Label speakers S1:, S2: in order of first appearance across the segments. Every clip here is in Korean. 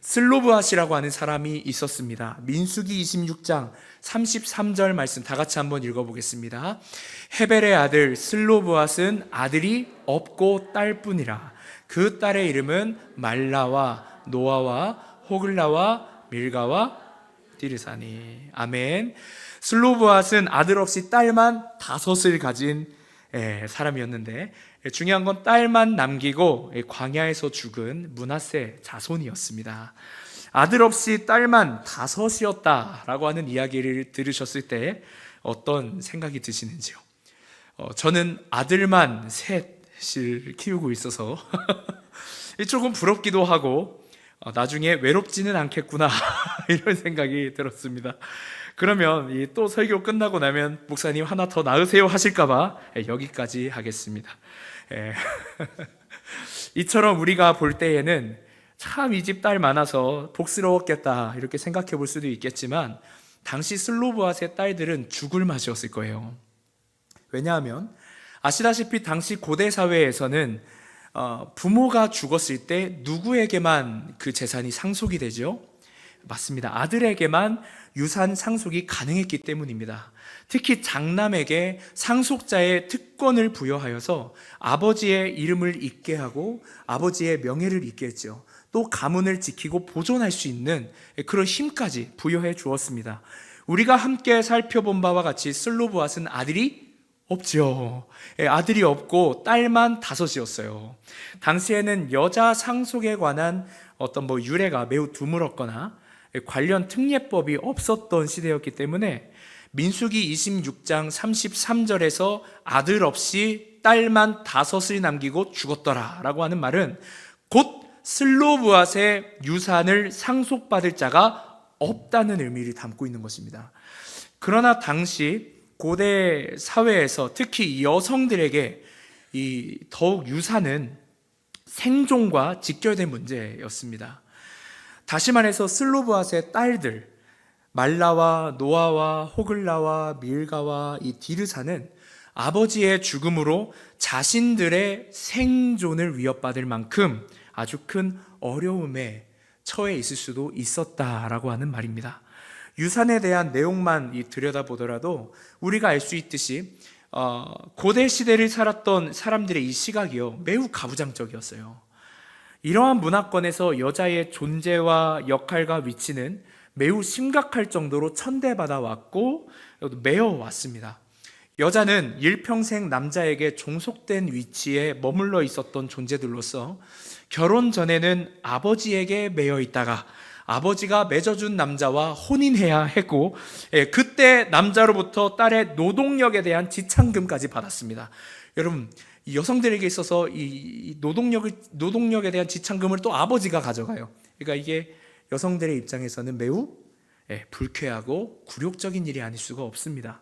S1: 슬로브앗이라고 하는 사람이 있었습니다. 민수기 26장 33절 말씀 다 같이 한번 읽어보겠습니다. 헤벨의 아들 슬로브앗은 아들이 없고 딸뿐이라. 그 딸의 이름은 말라와 노아와 호글라와 밀가와 디르사니. 아멘. 슬로브앗은 아들 없이 딸만 5을 가진 사람이었는데, 중요한 건 딸만 남기고 광야에서 죽은 므낫세 자손이었습니다. 아들 없이 딸만 5이었다라고 하는 이야기를 들으셨을 때 어떤 생각이 드시는지요? 저는 아들만 3을 키우고 있어서 조금 부럽기도 하고, 나중에 외롭지는 않겠구나 이런 생각이 들었습니다. 그러면 또 설교 끝나고 나면 목사님 하나 더 낳으세요 하실까봐 여기까지 하겠습니다. 이처럼 우리가 볼 때에는 참 이 집 딸 많아서 복스러웠겠다 이렇게 생각해 볼 수도 있겠지만, 당시 슬로브앗의 딸들은 죽을 맛이었을 거예요. 왜냐하면 아시다시피 당시 고대 사회에서는 부모가 죽었을 때 누구에게만 그 재산이 상속이 되죠? 맞습니다. 아들에게만 유산 상속이 가능했기 때문입니다. 특히 장남에게 상속자의 특권을 부여하여서 아버지의 이름을 잇게 하고 아버지의 명예를 잇게 했죠. 또 가문을 지키고 보존할 수 있는 그런 힘까지 부여해 주었습니다. 우리가 함께 살펴본 바와 같이 슬로브앗은 아들이 없죠. 아들이 없고 딸만 5이었어요. 당시에는 여자 상속에 관한 어떤 유례가 매우 드물었거나 관련 특례법이 없었던 시대였기 때문에 민수기 26장 33절에서 아들 없이 딸만 5을 남기고 죽었더라 라고 하는 말은 곧 슬로브앗의 유산을 상속받을 자가 없다는 의미를 담고 있는 것입니다. 그러나 당시 고대 사회에서 특히 여성들에게 더욱 유산은 생존과 직결된 문제였습니다. 다시 말해서 슬로브앗의 딸들 말라와 노아와 호글라와 밀가와 이 디르사는 아버지의 죽음으로 자신들의 생존을 위협받을 만큼 아주 큰 어려움에 처해 있을 수도 있었다라고 하는 말입니다. 유산에 대한 내용만 들여다보더라도 우리가 알 수 있듯이 고대 시대를 살았던 사람들의 이 시각이요 매우 가부장적이었어요. 이러한 문화권에서 여자의 존재와 역할과 위치는 매우 심각할 정도로 천대받아 왔고 매어 왔습니다. 여자는 일평생 남자에게 종속된 위치에 머물러 있었던 존재들로서 결혼 전에는 아버지에게 매여 있다가 아버지가 맺어준 남자와 혼인해야 했고, 그때 남자로부터 딸의 노동력에 대한 지참금까지 받았습니다. 여러분, 여성들에게 있어서 이 노동력에 대한 지참금을 또 아버지가 가져가요. 그러니까 이게 여성들의 입장에서는 매우 불쾌하고 굴욕적인 일이 아닐 수가 없습니다.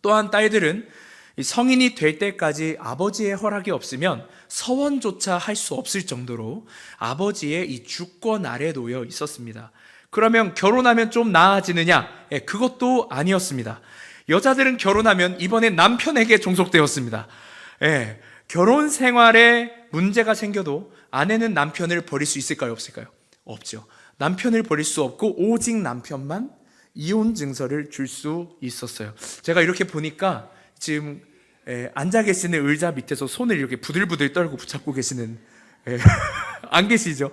S1: 또한 딸들은 성인이 될 때까지 아버지의 허락이 없으면 서원조차 할 수 없을 정도로 아버지의 이 주권 아래 놓여 있었습니다. 그러면 결혼하면 좀 나아지느냐? 그것도 아니었습니다. 여자들은 결혼하면 이번에 남편에게 종속되었습니다. 결혼 생활에 문제가 생겨도 아내는 남편을 버릴 수 있을까요? 없을까요? 없죠. 남편을 버릴 수 없고 오직 남편만 이혼 증서를 줄 수 있었어요. 제가 이렇게 보니까 지금 앉아 계시는 의자 밑에서 손을 이렇게 부들부들 떨고 붙잡고 계시는 안 계시죠?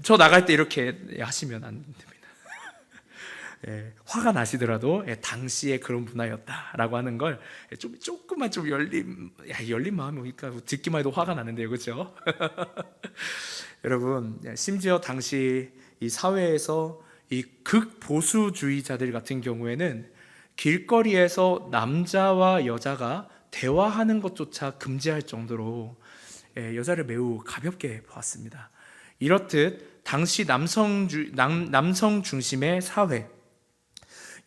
S1: 저 나갈 때 이렇게 하시면 안 됩니다. 화가 나시더라도 당시에 그런 문화였다라고 하는 걸 조금만 열린 마음이 오니까 듣기만 해도 화가 나는데요, 그렇죠? 여러분, 심지어 당시 이 사회에서 이 극보수주의자들 같은 경우에는 길거리에서 남자와 여자가 대화하는 것조차 금지할 정도로 여자를 매우 가볍게 보았습니다. 이렇듯 당시 남성 중심의 사회,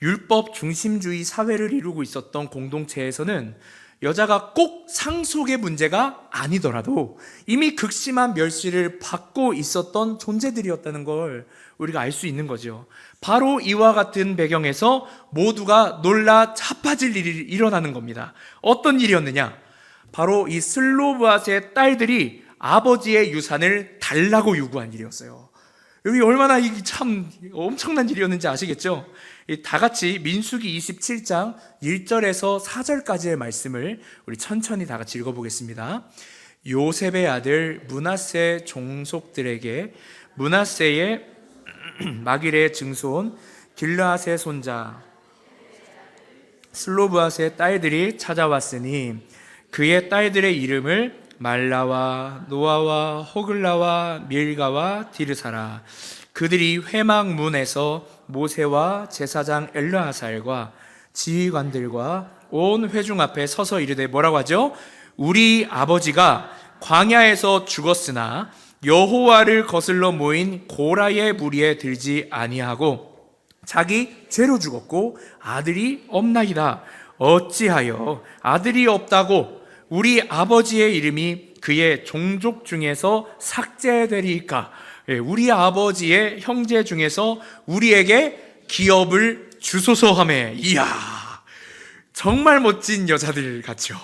S1: 율법 중심주의 사회를 이루고 있었던 공동체에서는 여자가 꼭 상속의 문제가 아니더라도 이미 극심한 멸시를 받고 있었던 존재들이었다는 걸 우리가 알 수 있는 거죠. 바로 이와 같은 배경에서 모두가 놀라 자빠질 일이 일어나는 겁니다. 어떤 일이었느냐? 바로 이 슬로브앗의 딸들이 아버지의 유산을 달라고 요구한 일이었어요. 여기 얼마나 이 참 엄청난 일이었는지 아시겠죠? 다 같이 민수기 27장 1절에서 4절까지의 말씀을 우리 천천히 다 같이 읽어보겠습니다. 요셉의 아들 므낫세 종속들에게 므낫세의 마길의 증손 길르앗의 손자 슬로브앗의 딸들이 찾아왔으니 그의 딸들의 이름을 말라와 노아와 호글라와 밀가와 디르사라. 그들이 회막문에서 모세와 제사장 엘르아살과 지휘관들과 온 회중 앞에 서서 이르되 뭐라고 하죠? 우리 아버지가 광야에서 죽었으나 여호와를 거슬러 모인 고라의 무리에 들지 아니하고 자기 죄로 죽었고 아들이 없나이다. 어찌하여 아들이 없다고 우리 아버지의 이름이 그의 종족 중에서 삭제되리까? 우리 아버지의 형제 중에서 우리에게 기업을 주소서 하매. 이야, 정말 멋진 여자들 같죠?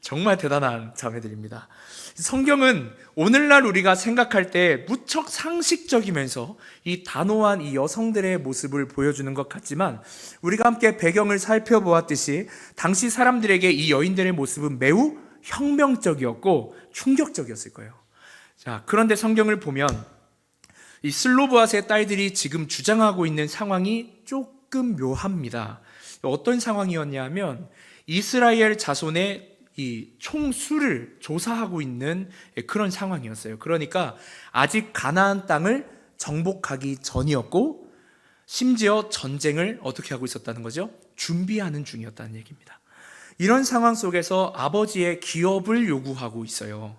S1: 정말 대단한 자매들입니다. 성경은 오늘날 우리가 생각할 때 무척 상식적이면서 이 단호한 이 여성들의 모습을 보여주는 것 같지만 우리가 함께 배경을 살펴보았듯이 당시 사람들에게 이 여인들의 모습은 매우 혁명적이었고 충격적이었을 거예요. 자, 그런데 성경을 보면 이 슬로브앗의 딸들이 지금 주장하고 있는 상황이 조금 묘합니다. 어떤 상황이었냐면 이스라엘 자손의 이 총수를 조사하고 있는 그런 상황이었어요. 그러니까 아직 가나안 땅을 정복하기 전이었고 심지어 전쟁을 어떻게 하고 있었다는 거죠? 준비하는 중이었다는 얘기입니다. 이런 상황 속에서 아버지의 기업을 요구하고 있어요.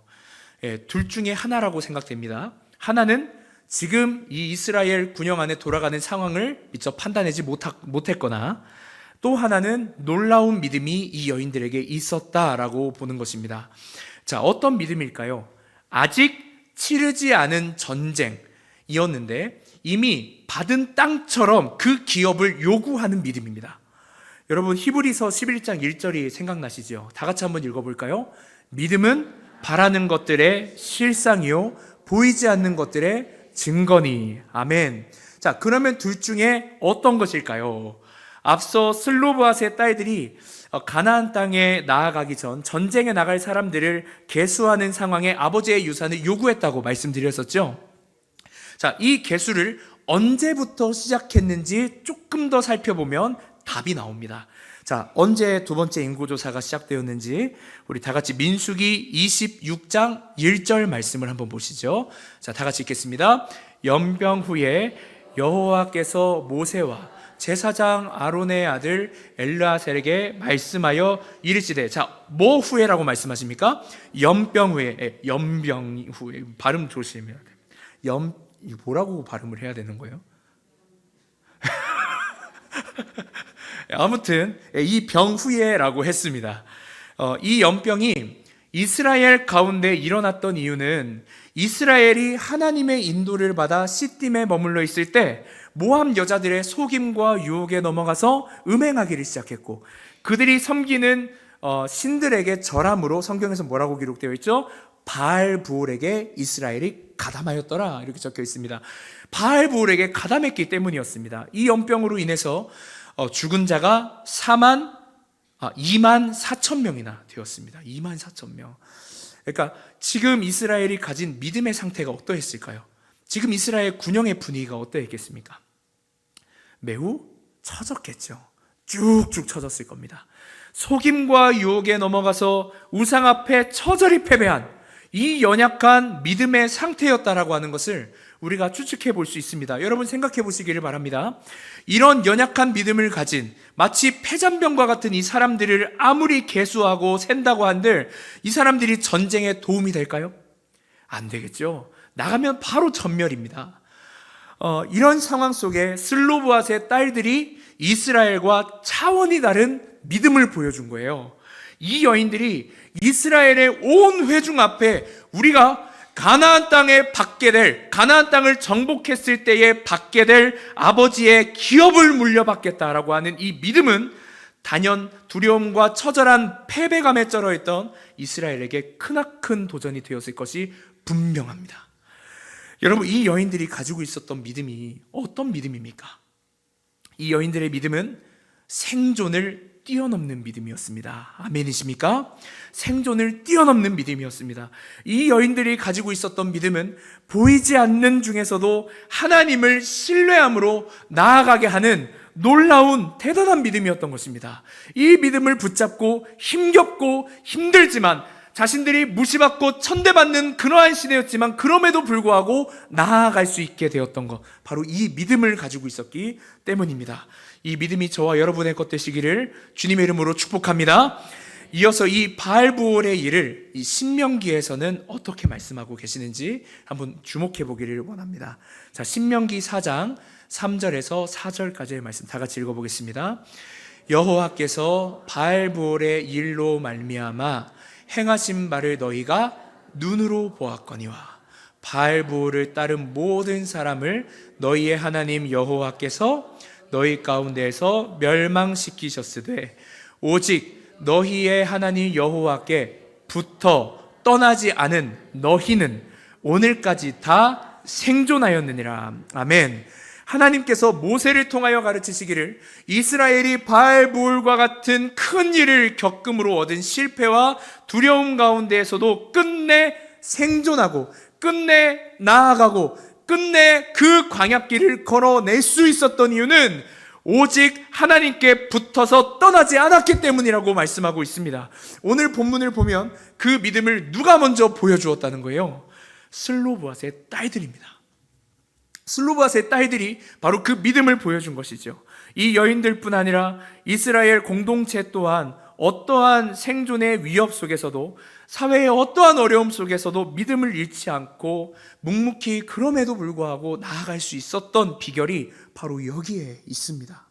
S1: 둘 중에 하나라고 생각됩니다. 하나는 지금 이 이스라엘 군영 안에 돌아가는 상황을 미처 판단하지 못했거나 또 하나는 놀라운 믿음이 이 여인들에게 있었다라고 보는 것입니다. 자, 어떤 믿음일까요? 아직 치르지 않은 전쟁이었는데 이미 받은 땅처럼 그 기업을 요구하는 믿음입니다. 여러분 히브리서 11장 1절이 생각나시죠? 다 같이 한번 읽어볼까요? 믿음은 바라는 것들의 실상이요 보이지 않는 것들의 증거니. 아멘. 자, 그러면 둘 중에 어떤 것일까요? 앞서 슬로브앗의 딸들이 가나안 땅에 나아가기 전 전쟁에 나갈 사람들을 계수하는 상황에 아버지의 유산을 요구했다고 말씀드렸었죠. 자, 이 계수를 언제부터 시작했는지 조금 더 살펴보면 답이 나옵니다. 자, 언제 두 번째 인구조사가 시작되었는지 우리 다 같이 민수기 26장 1절 말씀을 한번 보시죠. 자, 다 같이 읽겠습니다. 연병 후에 여호와께서 모세와 제사장 아론의 아들 엘르아셀에게 말씀하여 이르시되. 자, 뭐 후에라고 말씀하십니까? 연병 후에. 연병 후에. 발음 조심해야 돼요. 뭐라고 발음을 해야 되는 거예요? 아무튼 이 병 후에라고 했습니다. 이 연병이 이스라엘 가운데 일어났던 이유는 이스라엘이 하나님의 인도를 받아 시딤에 머물러 있을 때 모압 여자들의 속임과 유혹에 넘어가서 음행하기를 시작했고 그들이 섬기는 신들에게 절함으로 성경에서 뭐라고 기록되어 있죠? 바알브올에게 이스라엘이 가담하였더라 이렇게 적혀 있습니다. 바알브올에게 가담했기 때문이었습니다. 이 연병으로 인해서 죽은 자가 2만 4천 명이나 되었습니다. 2만 4천 명. 그러니까 지금 이스라엘이 가진 믿음의 상태가 어떠했을까요? 지금 이스라엘 군영의 분위기가 어떠했겠습니까? 매우 처졌겠죠. 쭉쭉 처졌을 겁니다. 속임과 유혹에 넘어가서 우상 앞에 처절히 패배한 이 연약한 믿음의 상태였다라고 하는 것을 우리가 추측해 볼 수 있습니다. 여러분 생각해 보시기를 바랍니다. 이런 연약한 믿음을 가진 마치 폐잔병과 같은 이 사람들을 아무리 계수하고 샌다고 한들 이 사람들이 전쟁에 도움이 될까요? 안 되겠죠. 나가면 바로 전멸입니다. 이런 상황 속에 슬로브앗의 딸들이 이스라엘과 차원이 다른 믿음을 보여준 거예요. 이 여인들이 이스라엘의 온 회중 앞에 우리가 가나안 땅에 받게 될, 가나안 땅을 정복했을 때에 받게 될 아버지의 기업을 물려받겠다라고 하는 이 믿음은 단연 두려움과 처절한 패배감에 쩔어있던 이스라엘에게 크나큰 도전이 되었을 것이 분명합니다. 여러분, 이 여인들이 가지고 있었던 믿음이 어떤 믿음입니까? 이 여인들의 믿음은 생존을 뛰어넘는 믿음이었습니다. 아멘이십니까? 생존을 뛰어넘는 믿음이었습니다. 이 여인들이 가지고 있었던 믿음은 보이지 않는 중에서도 하나님을 신뢰함으로 나아가게 하는 놀라운 대단한 믿음이었던 것입니다. 이 믿음을 붙잡고 힘겹고 힘들지만, 자신들이 무시받고 천대받는 그러한 시대였지만 그럼에도 불구하고 나아갈 수 있게 되었던 것, 바로 이 믿음을 가지고 있었기 때문입니다. 이 믿음이 저와 여러분의 것 되시기를 주님의 이름으로 축복합니다. 이어서 이 바알부올의 일을 이 신명기에서는 어떻게 말씀하고 계시는지 한번 주목해 보기를 원합니다. 자, 신명기 4장 3절에서 4절까지의 말씀 다 같이 읽어보겠습니다. 여호와께서 바알부올의 일로 말미암아 행하신 바를 너희가 눈으로 보았거니와 바알부올을 따른 모든 사람을 너희의 하나님 여호와께서 너희 가운데에서 멸망시키셨으되 오직 너희의 하나님 여호와께 붙어 떠나지 않은 너희는 오늘까지 다 생존하였느니라. 아멘. 하나님께서 모세를 통하여 가르치시기를 이스라엘이 바알부올과 같은 큰 일을 겪음으로 얻은 실패와 두려움 가운데에서도 끝내 생존하고 끝내 나아가고 끝내 그 광야길을 걸어낼 수 있었던 이유는 오직 하나님께 붙어서 떠나지 않았기 때문이라고 말씀하고 있습니다. 오늘 본문을 보면 그 믿음을 누가 먼저 보여주었다는 거예요? 슬로브앗의 딸들입니다. 슬로브앗의 딸들이 바로 그 믿음을 보여준 것이죠. 이 여인들뿐 아니라 이스라엘 공동체 또한 어떠한 생존의 위협 속에서도, 사회의 어떠한 어려움 속에서도 믿음을 잃지 않고 묵묵히 그럼에도 불구하고 나아갈 수 있었던 비결이 바로 여기에 있습니다.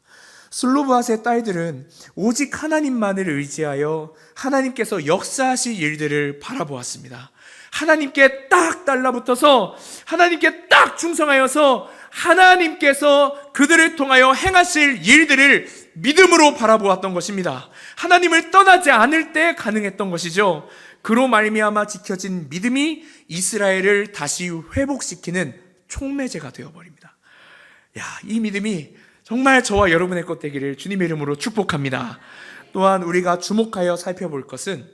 S1: 슬로브앗의 딸들은 오직 하나님만을 의지하여 하나님께서 역사하실 일들을 바라보았습니다. 하나님께 딱 달라붙어서 하나님께 딱 충성하여서 하나님께서 그들을 통하여 행하실 일들을 믿음으로 바라보았던 것입니다. 하나님을 떠나지 않을 때 가능했던 것이죠. 그로 말미암아 지켜진 믿음이 이스라엘을 다시 회복시키는 촉매제가 되어버립니다. 이 믿음이 정말 저와 여러분의 것 되기를 주님의 이름으로 축복합니다. 또한 우리가 주목하여 살펴볼 것은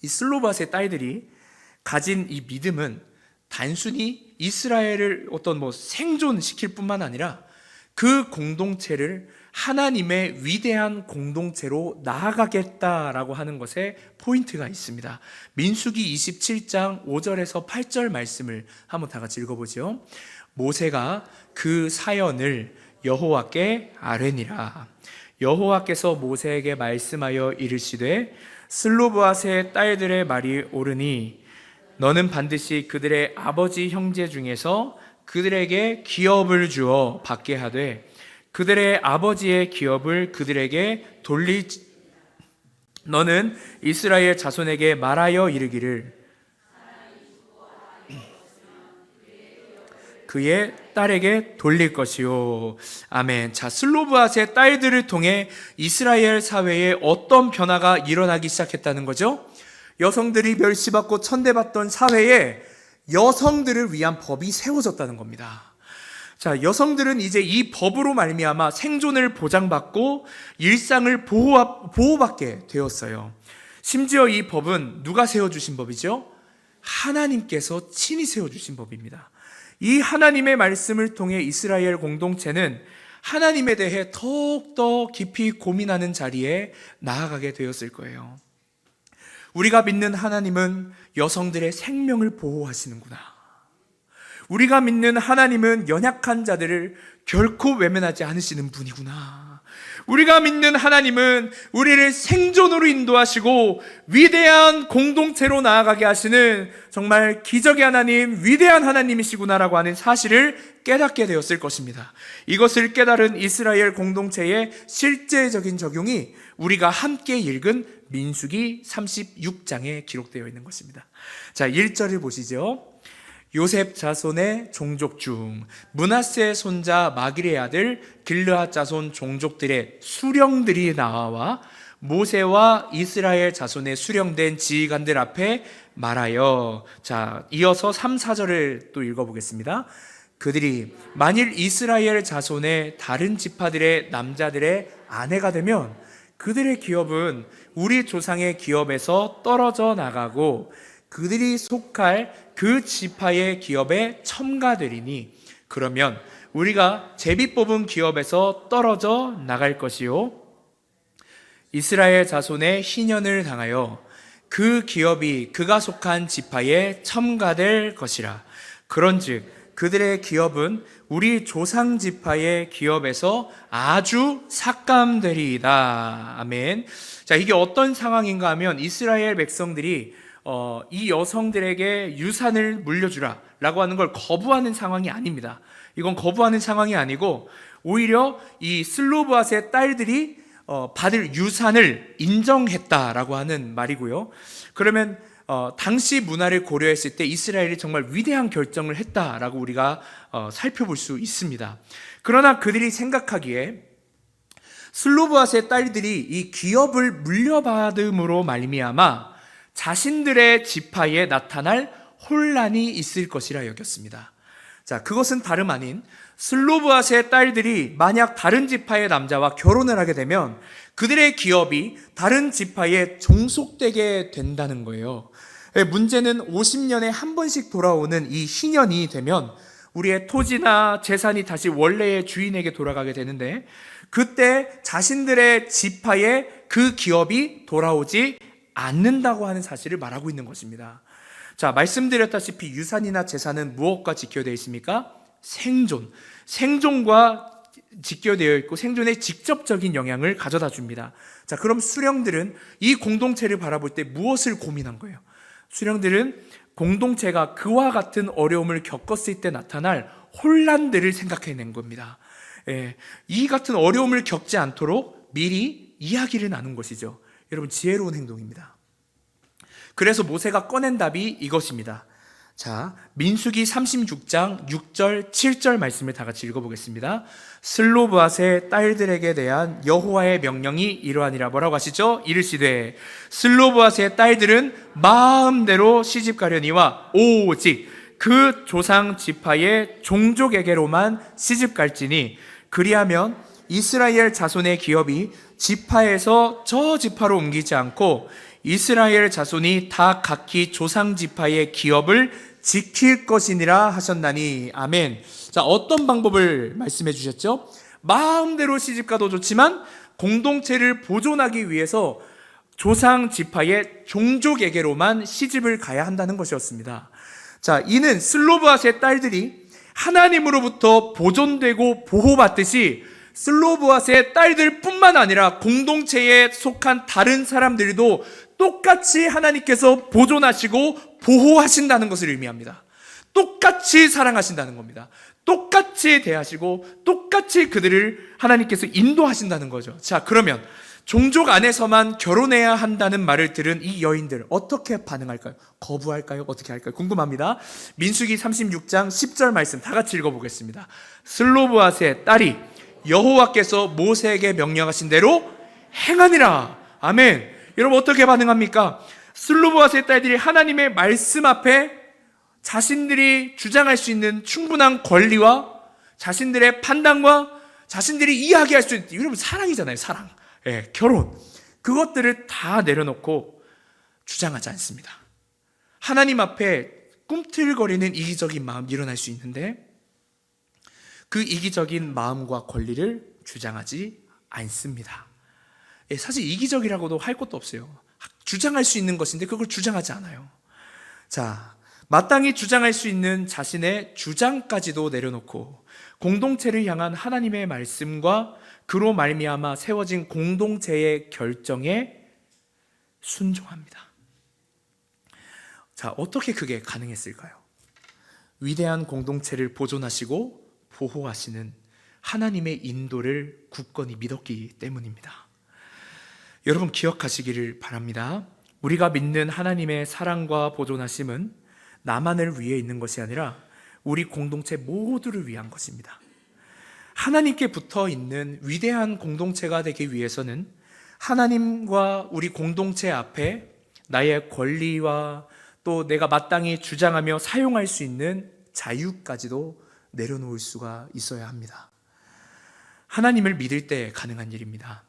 S1: 이 슬로바스의 딸들이 가진 이 믿음은 단순히 이스라엘을 생존시킬 뿐만 아니라 그 공동체를 하나님의 위대한 공동체로 나아가겠다라고 하는 것에 포인트가 있습니다. 민수기 27장 5절에서 8절 말씀을 한번 다 같이 읽어보죠. 모세가 그 사연을 여호와께 아뢰니라. 여호와께서 모세에게 말씀하여 이르시되 슬로브앗의 딸들의 말이 옳으니 너는 반드시 그들의 아버지 형제 중에서 그들에게 기업을 주어 받게 하되 그들의 아버지의 기업을 그들에게 너는 이스라엘 자손에게 말하여 이르기를 그의 딸에게 돌릴 것이요. 아멘. 자, 슬로브앗의 딸들을 통해 이스라엘 사회에 어떤 변화가 일어나기 시작했다는 거죠? 여성들이 멸시받고 천대받던 사회에 여성들을 위한 법이 세워졌다는 겁니다. 자, 여성들은 이제 이 법으로 말미암아 생존을 보장받고 일상을 보호받게 되었어요. 심지어 이 법은 누가 세워주신 법이죠? 하나님께서 친히 세워주신 법입니다. 이 하나님의 말씀을 통해 이스라엘 공동체는 하나님에 대해 더욱더 깊이 고민하는 자리에 나아가게 되었을 거예요. 우리가 믿는 하나님은 여성들의 생명을 보호하시는구나. 우리가 믿는 하나님은 연약한 자들을 결코 외면하지 않으시는 분이구나. 우리가 믿는 하나님은 우리를 생존으로 인도하시고 위대한 공동체로 나아가게 하시는 정말 기적의 하나님, 위대한 하나님이시구나라고 하는 사실을 깨닫게 되었을 것입니다. 이것을 깨달은 이스라엘 공동체의 실제적인 적용이 우리가 함께 읽은 민수기 36장에 기록되어 있는 것입니다. 자, 1절을 보시죠. 요셉 자손의 종족 중 므낫세 손자 마길의 아들 길르앗 자손 종족들의 수령들이 나와 모세와 이스라엘 자손에 수령된 지휘관들 앞에 말하여. 자, 이어서 3, 4절을 또 읽어보겠습니다. 그들이 만일 이스라엘 자손의 다른 지파들의 남자들의 아내가 되면 그들의 기업은 우리 조상의 기업에서 떨어져 나가고 그들이 속할 그 지파의 기업에 첨가되리니 그러면 우리가 제비 뽑은 기업에서 떨어져 나갈 것이요 이스라엘 자손의 희년을 당하여 그 기업이 그가 속한 지파에 첨가될 것이라. 그런즉 그들의 기업은 우리 조상 지파의 기업에서 아주 삭감되리이다. 아멘. 자, 이게 어떤 상황인가 하면 이스라엘 백성들이 이 여성들에게 유산을 물려주라 라고 하는 걸 거부하는 상황이 아닙니다. 이건 거부하는 상황이 아니고 오히려 이 슬로브앗의 딸들이 받을 유산을 인정했다라고 하는 말이고요. 그러면 당시 문화를 고려했을 때 이스라엘이 정말 위대한 결정을 했다라고 우리가 살펴볼 수 있습니다. 그러나 그들이 생각하기에 슬로브앗의 딸들이 이 기업을 물려받음으로 말미암아 자신들의 지파에 나타날 혼란이 있을 것이라 여겼습니다. 자, 그것은 다름 아닌 슬로브앗의 딸들이 만약 다른 지파의 남자와 결혼을 하게 되면 그들의 기업이 다른 지파에 종속되게 된다는 거예요. 문제는 50년에 한 번씩 돌아오는 이 희년이 되면 우리의 토지나 재산이 다시 원래의 주인에게 돌아가게 되는데 그때 자신들의 지파에 그 기업이 돌아오지 않는다고 하는 사실을 말하고 있는 것입니다. 자, 말씀드렸다시피 유산이나 재산은 무엇과 직결되어 있습니까? 생존과 직결되어 있고 생존에 직접적인 영향을 가져다 줍니다. 자, 그럼 수령들은 이 공동체를 바라볼 때 무엇을 고민한 거예요? 수령들은 공동체가 그와 같은 어려움을 겪었을 때 나타날 혼란들을 생각해낸 겁니다. 이 같은 어려움을 겪지 않도록 미리 이야기를 나눈 것이죠. 여러분, 지혜로운 행동입니다. 그래서 모세가 꺼낸 답이 이것입니다. 자, 민수기 36장 6절 7절 말씀을 다 같이 읽어보겠습니다. 슬로브앗의 딸들에게 대한 여호와의 명령이 이러하니라. 뭐라고 하시죠? 이르시되 슬로브앗의 딸들은 마음대로 시집가려니와 오직 그 조상 지파의 종족에게로만 시집갈지니 그리하면 이스라엘 자손의 기업이 지파에서 저 지파로 옮기지 않고 이스라엘 자손이 다 각기 조상 지파의 기업을 지킬 것이니라 하셨나니. 아멘. 자, 어떤 방법을 말씀해 주셨죠? 마음대로 시집가도 좋지만 공동체를 보존하기 위해서 조상 지파의 종족에게로만 시집을 가야 한다는 것이었습니다. 자, 이는 슬로브앗의 딸들이 하나님으로부터 보존되고 보호받듯이 슬로브앗의 딸들뿐만 아니라 공동체에 속한 다른 사람들도 똑같이 하나님께서 보존하시고 보호하신다는 것을 의미합니다. 똑같이 사랑하신다는 겁니다. 똑같이 대하시고 똑같이 그들을 하나님께서 인도하신다는 거죠. 자, 그러면 종족 안에서만 결혼해야 한다는 말을 들은 이 여인들 어떻게 반응할까요? 거부할까요? 어떻게 할까요? 궁금합니다. 민수기 36장 10절 말씀 다 같이 읽어보겠습니다. 슬로브앗의 딸이 여호와께서 모세에게 명령하신 대로 행하니라. 아멘. 여러분, 어떻게 반응합니까? 슬로브앗의 딸들이 하나님의 말씀 앞에 자신들이 주장할 수 있는 충분한 권리와 자신들의 판단과 자신들이 이야기할 수 있는, 여러분, 사랑이잖아요. 사랑, 결혼, 그것들을 다 내려놓고 주장하지 않습니다. 하나님 앞에 꿈틀거리는 이기적인 마음 일어날 수 있는데 그 이기적인 마음과 권리를 주장하지 않습니다. 사실 이기적이라고도 할 것도 없어요. 주장할 수 있는 것인데 그걸 주장하지 않아요. 자, 마땅히 주장할 수 있는 자신의 주장까지도 내려놓고 공동체를 향한 하나님의 말씀과 그로 말미암아 세워진 공동체의 결정에 순종합니다. 자, 어떻게 그게 가능했을까요? 위대한 공동체를 보존하시고 보호하시는 하나님의 인도를 굳건히 믿었기 때문입니다. 여러분, 기억하시기를 바랍니다. 우리가 믿는 하나님의 사랑과 보존하심은 나만을 위해 있는 것이 아니라 우리 공동체 모두를 위한 것입니다. 하나님께 붙어 있는 위대한 공동체가 되기 위해서는 하나님과 우리 공동체 앞에 나의 권리와 또 내가 마땅히 주장하며 사용할 수 있는 자유까지도 내려놓을 수가 있어야 합니다. 하나님을 믿을 때 가능한 일입니다.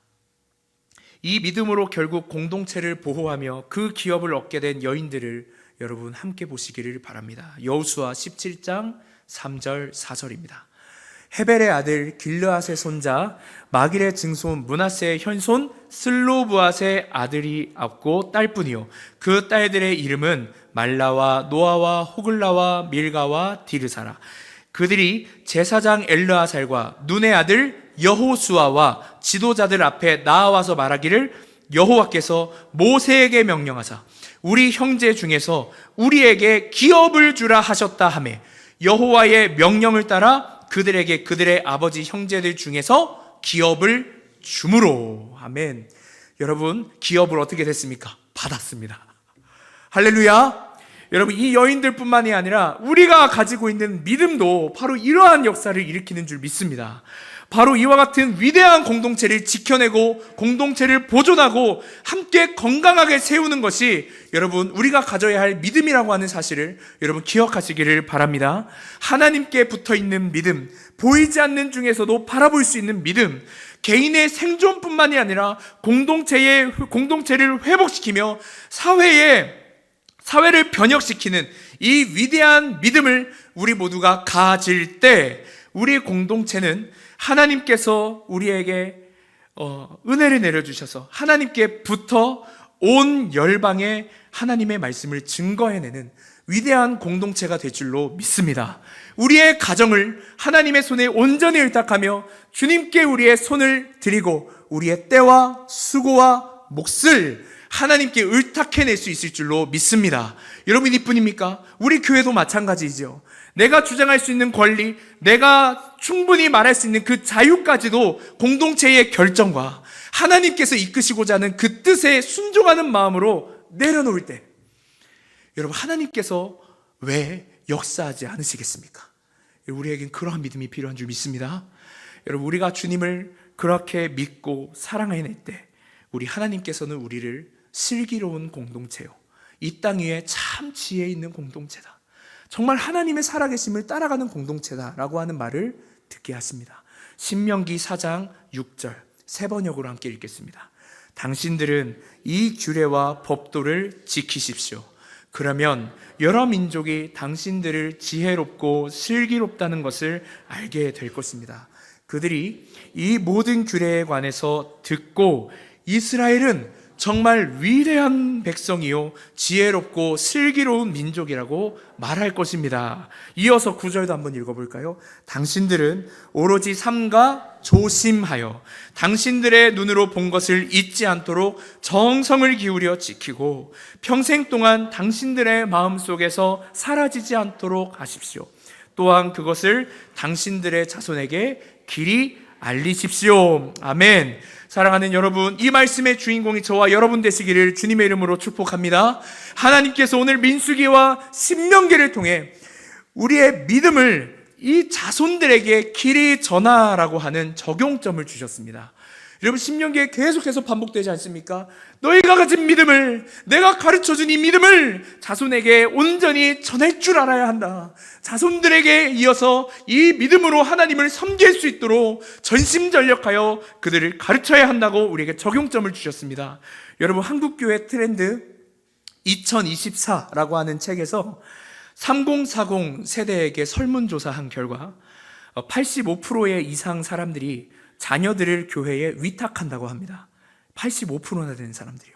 S1: 이 믿음으로 결국 공동체를 보호하며 그 기업을 얻게 된 여인들을 여러분 함께 보시기를 바랍니다. 여호수아 17장 3절 4절입니다. 헤벨의 아들 길르앗의 손자 마길의 증손 므낫세의 현손 슬로브앗의 아들이 없고 딸뿐이요 그 딸들의 이름은 말라와 노아와 호글라와 밀가와 디르사라. 그들이 제사장 엘르아살과 눈의 아들 여호수아와 지도자들 앞에 나아와서 말하기를 여호와께서 모세에게 명령하사 우리 형제 중에서 우리에게 기업을 주라 하셨다 하매 여호와의 명령을 따라 그들에게 그들의 아버지 형제들 중에서 기업을 주므로. 아멘. 여러분, 기업을 어떻게 됐습니까? 받았습니다. 할렐루야. 여러분, 이 여인들뿐만이 아니라 우리가 가지고 있는 믿음도 바로 이러한 역사를 일으키는 줄 믿습니다. 바로 이와 같은 위대한 공동체를 지켜내고 공동체를 보존하고 함께 건강하게 세우는 것이 여러분 우리가 가져야 할 믿음이라고 하는 사실을 여러분 기억하시기를 바랍니다. 하나님께 붙어있는 믿음, 보이지 않는 중에서도 바라볼 수 있는 믿음, 개인의 생존뿐만이 아니라 공동체를 회복시키며 사회를 변혁시키는 이 위대한 믿음을 우리 모두가 가질 때 우리 공동체는 하나님께서 우리에게 은혜를 내려주셔서 하나님께 붙어 온 열방에 하나님의 말씀을 증거해내는 위대한 공동체가 될 줄로 믿습니다. 우리의 가정을 하나님의 손에 온전히 의탁하며 주님께 우리의 손을 드리고 우리의 때와 수고와 몫을 하나님께 의탁해낼 수 있을 줄로 믿습니다. 여러분 이뿐입니까? 우리 교회도 마찬가지죠. 내가 주장할 수 있는 권리, 내가 충분히 말할 수 있는 그 자유까지도 공동체의 결정과 하나님께서 이끄시고자 하는 그 뜻에 순종하는 마음으로 내려놓을 때 여러분 하나님께서 왜 역사하지 않으시겠습니까? 우리에겐 그러한 믿음이 필요한 줄 믿습니다. 여러분 우리가 주님을 그렇게 믿고 사랑해낼 때 우리 하나님께서는 우리를 슬기로운 공동체요, 이 땅 위에 참 지혜 있는 공동체다, 정말 하나님의 살아계심을 따라가는 공동체다라고 하는 말을 듣게 하십니다. 신명기 4장 6절 세 번역으로 함께 읽겠습니다. 당신들은 이 규례와 법도를 지키십시오. 그러면 여러 민족이 당신들을 지혜롭고 슬기롭다는 것을 알게 될 것입니다. 그들이 이 모든 규례에 관해서 듣고 이스라엘은 정말 위대한 백성이요 지혜롭고 슬기로운 민족이라고 말할 것입니다. 이어서 9절도 한번 읽어볼까요? 당신들은 오로지 삼가 조심하여 당신들의 눈으로 본 것을 잊지 않도록 정성을 기울여 지키고 평생 동안 당신들의 마음속에서 사라지지 않도록 하십시오. 또한 그것을 당신들의 자손에게 길이 알리십시오. 아멘. 사랑하는 여러분, 이 말씀의 주인공이 저와 여러분 되시기를 주님의 이름으로 축복합니다. 하나님께서 오늘 민수기와 신명기를 통해 우리의 믿음을 이 자손들에게 길이 전하라고 하는 적용점을 주셨습니다. 여러분 신명기에 계속해서 반복되지 않습니까? 너희가 가진 믿음을, 내가 가르쳐준 이 믿음을 자손에게 온전히 전할 줄 알아야 한다. 자손들에게 이어서 이 믿음으로 하나님을 섬길 수 있도록 전심전력하여 그들을 가르쳐야 한다고 우리에게 적용점을 주셨습니다. 여러분 한국교회 트렌드 2024라고 하는 책에서 3040 세대에게 설문조사한 결과 85%의 이상 사람들이 자녀들을 교회에 위탁한다고 합니다. 85%나 되는 사람들이요.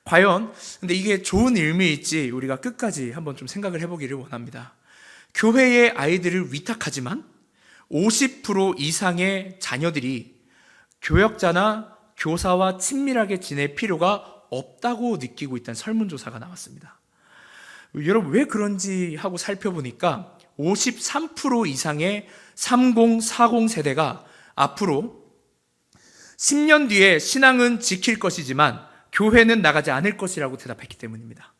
S1: 과연 근데 이게 좋은 의미일지 우리가 끝까지 한번 좀 생각을 해보기를 원합니다. 교회에 아이들을 위탁하지만 50% 이상의 자녀들이 교역자나 교사와 친밀하게 지낼 필요가 없다고 느끼고 있다는 설문조사가 나왔습니다. 여러분 왜 그런지 하고 살펴보니까 53% 이상의 3040 세대가 앞으로 10년 뒤에 신앙은 지킬 것이지만 교회는 나가지 않을 것이라고 대답했기 때문입니다.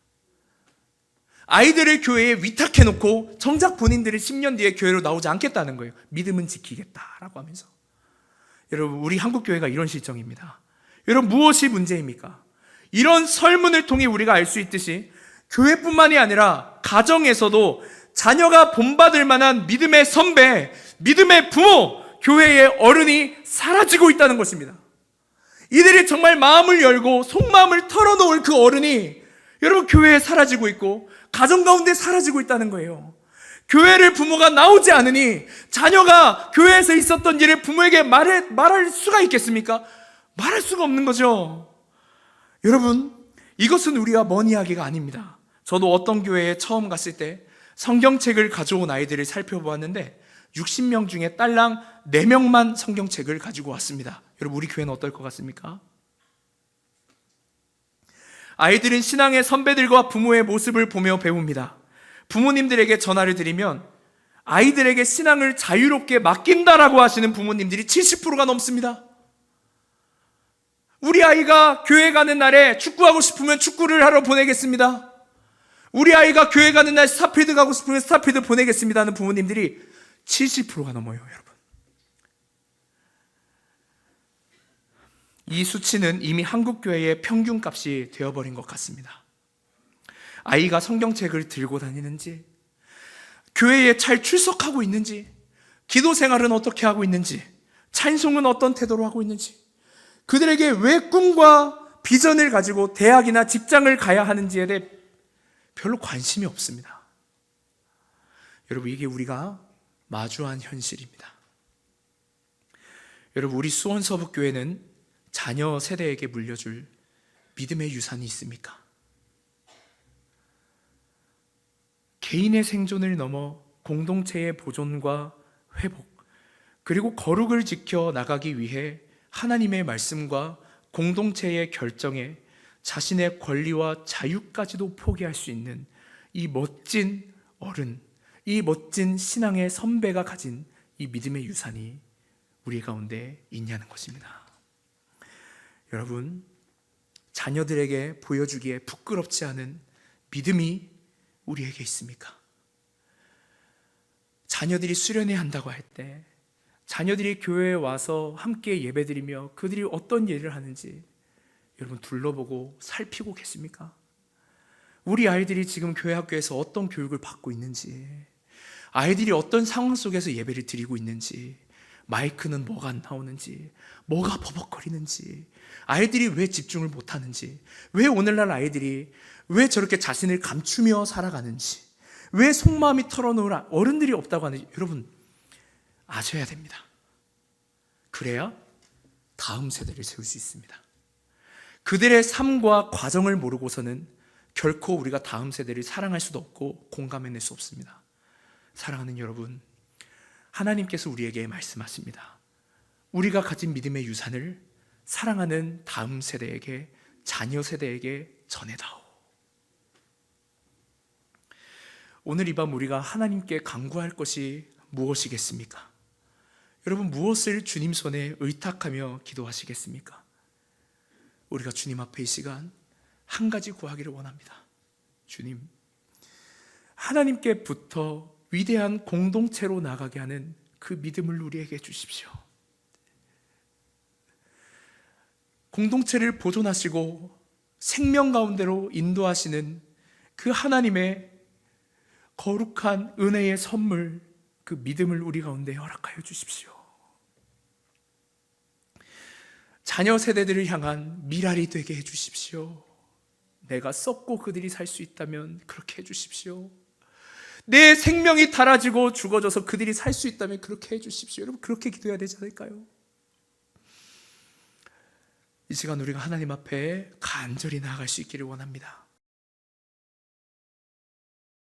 S1: 아이들을 교회에 위탁해놓고 정작 본인들이 10년 뒤에 교회로 나오지 않겠다는 거예요. 믿음은 지키겠다라고 하면서. 여러분 우리 한국교회가 이런 실정입니다. 여러분, 무엇이 문제입니까? 이런 설문을 통해 우리가 알 수 있듯이 교회뿐만이 아니라 가정에서도 자녀가 본받을 만한 믿음의 선배, 믿음의 부모, 교회의 어른이 사라지고 있다는 것입니다. 이들이 정말 마음을 열고 속마음을 털어놓을 그 어른이 여러분 교회에 사라지고 있고 가정 가운데 사라지고 있다는 거예요. 교회를 부모가 나오지 않으니 자녀가 교회에서 있었던 일을 부모에게 말할 수가 있겠습니까? 말할 수가 없는 거죠. 여러분, 이것은 우리가 먼 이야기가 아닙니다. 저도 어떤 교회에 처음 갔을 때 성경책을 가져온 아이들을 살펴보았는데 60명 중에 딸랑 4명만 성경책을 가지고 왔습니다. 여러분, 우리 교회는 어떨 것 같습니까? 아이들은 신앙의 선배들과 부모의 모습을 보며 배웁니다. 부모님들에게 전화를 드리면 아이들에게 신앙을 자유롭게 맡긴다라고 하시는 부모님들이 70%가 넘습니다. 우리 아이가 교회 가는 날에 축구하고 싶으면 축구를 하러 보내겠습니다. 우리 아이가 교회 가는 날 스타필드 가고 싶으면 스타필드 보내겠습니다 하는 부모님들이 70%가 넘어요, 여러분. 이 수치는 이미 한국 교회의 평균값이 되어버린 것 같습니다. 아이가 성경책을 들고 다니는지, 교회에 잘 출석하고 있는지, 기도 생활은 어떻게 하고 있는지, 찬송은 어떤 태도로 하고 있는지, 그들에게 왜 꿈과 비전을 가지고 대학이나 직장을 가야 하는지에 대해 별로 관심이 없습니다. 여러분, 이게 우리가 마주한 현실입니다. 여러분, 우리 수원서북교회는 자녀 세대에게 물려줄 믿음의 유산이 있습니까? 개인의 생존을 넘어 공동체의 보존과 회복, 그리고 거룩을 지켜 나가기 위해 하나님의 말씀과 공동체의 결정에 자신의 권리와 자유까지도 포기할 수 있는 이 멋진 어른, 이 멋진 신앙의 선배가 가진 이 믿음의 유산이 우리 가운데 있냐는 것입니다. 여러분, 자녀들에게 보여주기에 부끄럽지 않은 믿음이 우리에게 있습니까? 자녀들이 수련회 한다고 할 때, 자녀들이 교회에 와서 함께 예배드리며 그들이 어떤 일을 하는지 여러분 둘러보고 살피고 계십니까? 우리 아이들이 지금 교회 학교에서 어떤 교육을 받고 있는지, 아이들이 어떤 상황 속에서 예배를 드리고 있는지, 마이크는 뭐가 안 나오는지, 뭐가 버벅거리는지, 아이들이 왜 집중을 못하는지, 왜 오늘날 아이들이 왜 저렇게 자신을 감추며 살아가는지, 왜 속마음이 털어놓을 어른들이 없다고 하는지 여러분 아셔야 됩니다. 그래야 다음 세대를 세울 수 있습니다. 그들의 삶과 과정을 모르고서는 결코 우리가 다음 세대를 사랑할 수도 없고 공감해낼 수 없습니다. 사랑하는 여러분, 하나님께서 우리에게 말씀하십니다. 우리가 가진 믿음의 유산을 사랑하는 다음 세대에게, 자녀 세대에게 전해다오. 오늘 이 밤 우리가 하나님께 간구할 것이 무엇이겠습니까? 여러분, 무엇을 주님 손에 의탁하며 기도하시겠습니까? 우리가 주님 앞에 이 시간 한 가지 구하기를 원합니다. 주님, 하나님께부터 위대한 공동체로 나가게 하는 그 믿음을 우리에게 주십시오. 공동체를 보존하시고 생명 가운데로 인도하시는 그 하나님의 거룩한 은혜의 선물, 그 믿음을 우리 가운데 허락하여 주십시오. 자녀 세대들을 향한 미랄이 되게 해주십시오. 내가 썩고 그들이 살 수 있다면 그렇게 해주십시오. 내 생명이 닳아지고 죽어져서 그들이 살 수 있다면 그렇게 해주십시오. 여러분, 그렇게 기도해야 되지 않을까요? 이 시간 우리가 하나님 앞에 간절히 나아갈 수 있기를 원합니다.